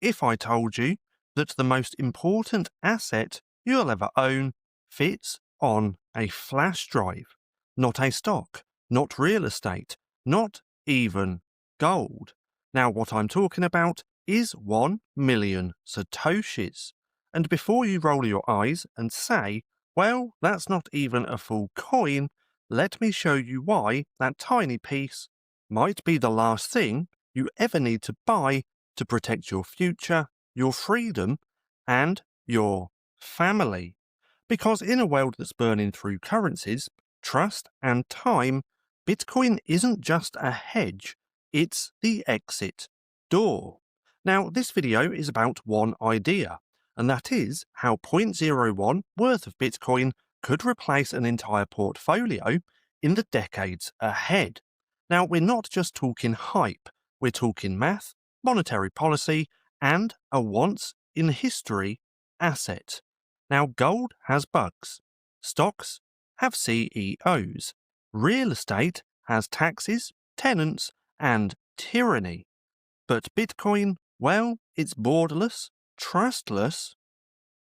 if I told you that the most important asset you'll ever own fits on a flash drive, not a stock, not real estate, not even gold. Now, what I'm talking about is 1 million Satoshis. And before you roll your eyes and say, well, that's not even a full coin, let me show you why that tiny piece might be the last thing you ever need to buy to protect your future, your freedom, and your family. Because in a world that's burning through currencies, trust, and time, Bitcoin isn't just a hedge, it's the exit door. Now, this video is about one idea, and that is how 0.01 worth of Bitcoin could replace an entire portfolio in the decades ahead. Now, we're not just talking hype, we're talking math, monetary policy, and a once-in-history asset. Now, gold has bugs, stocks have CEOs, real estate has taxes, tenants, and tyranny. But Bitcoin, well, it's borderless, trustless,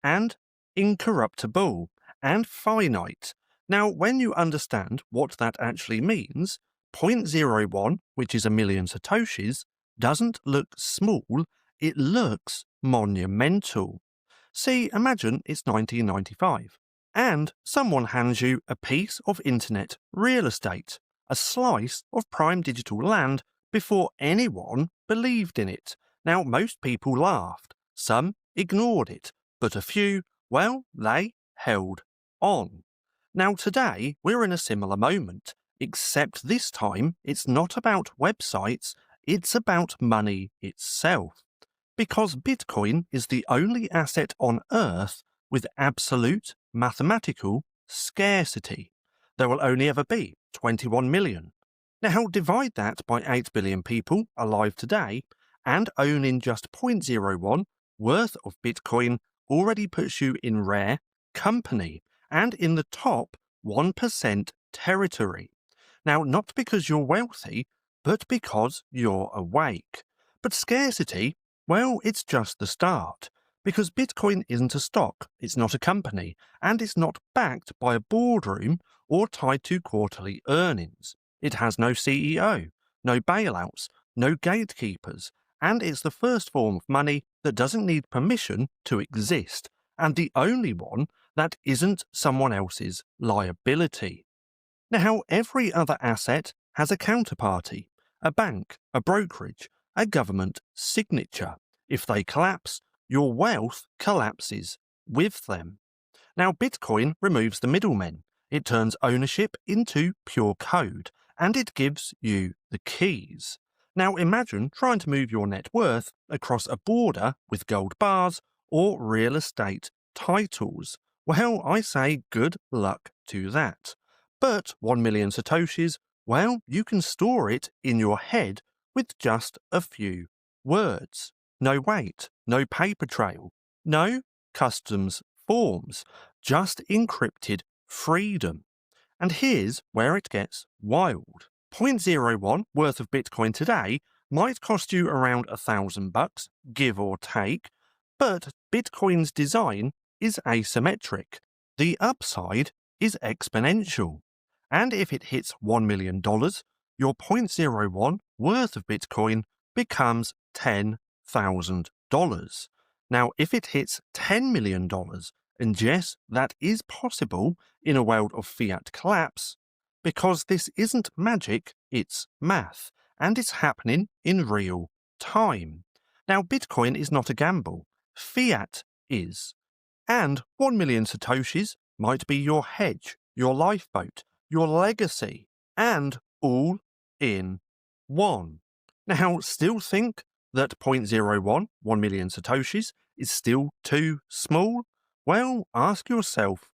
and incorruptible, and finite. Now, when you understand what that actually means, 0.01, which is a million Satoshis, doesn't look small, it looks monumental. See, imagine it's 1995, and someone hands you a piece of internet real estate, a slice of prime digital land before anyone believed in it. Now, most people laughed, some ignored it, but a few, well, they held on. Now, today, we're in a similar moment, except this time it's not about websites, it's about money itself. Because Bitcoin is the only asset on Earth with absolute mathematical scarcity. There will only ever be 21 million. Now, divide that by 8 billion people alive today, and owning just 0.01 worth of Bitcoin already puts you in rare company and in the top 1% territory. Now, not because you're wealthy, but because you're awake. But scarcity, well, it's just the start. Because Bitcoin isn't a stock, it's not a company, and it's not backed by a boardroom or tied to quarterly earnings. It has no CEO, no bailouts, no gatekeepers, and it's the first form of money that doesn't need permission to exist, and the only one that isn't someone else's liability. Now, every other asset has a counterparty, a bank, a brokerage, a government signature. If they collapse, your wealth collapses with them. Now, Bitcoin removes the middlemen. It turns ownership into pure code, and it gives you the keys. Now, imagine trying to move your net worth across a border with gold bars or real estate titles. Well, I say good luck to that. But 1 million Satoshis, well, you can store it in your head with just a few words. No weight, no paper trail, no customs forms, just encrypted freedom. And here's where it gets wild. 0.01 worth of Bitcoin today might cost you around $1,000, give or take, but Bitcoin's design is asymmetric. The upside is exponential. And if it hits $1 million, your 0.01 worth of Bitcoin becomes $10,000. Now, if it hits $10 million, and yes, that is possible in a world of fiat collapse, because this isn't magic, it's math, and it's happening in real time. Now, Bitcoin is not a gamble. Fiat is. And 1 million Satoshis might be your hedge, your lifeboat, your legacy, and all in one. Now, still think that 0.01, 1 million Satoshis, is still too small? Well, ask yourself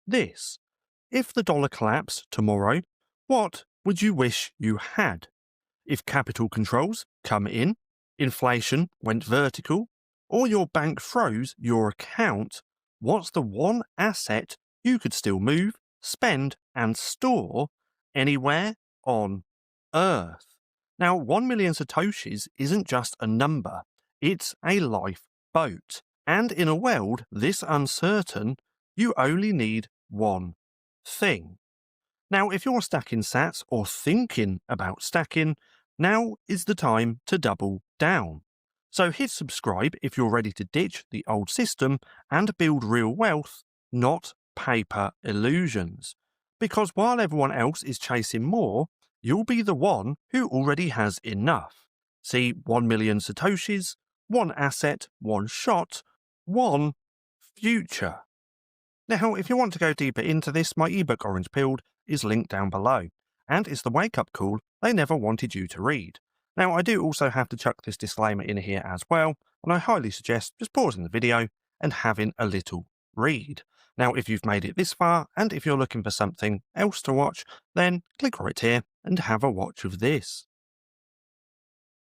this. If the dollar collapsed tomorrow, what would you wish you had? If capital controls come in, inflation went vertical, or your bank froze your account, what's the one asset you could still move, spend, and store anywhere on Earth? Now, 1 million Satoshis isn't just a number, It's a lifeboat. And in a world this uncertain, you only need one thing. Now, if you're stacking sats or thinking about stacking, now is the time to double down. So hit subscribe if you're ready to ditch the old system and build real wealth, not paper illusions. Because while everyone else is chasing more, you'll be the one who already has enough. See 1 million Satoshis, one asset, one shot, one future. Now, if you want to go deeper into this, my ebook Orange Pilled is linked down below, and it's the wake-up call they never wanted you to read. Now, I do also have to chuck this disclaimer in here as well, and I highly suggest just pausing the video and having a little read. Now, if you've made it this far, and if you're looking for something else to watch, then click right here and have a watch of this.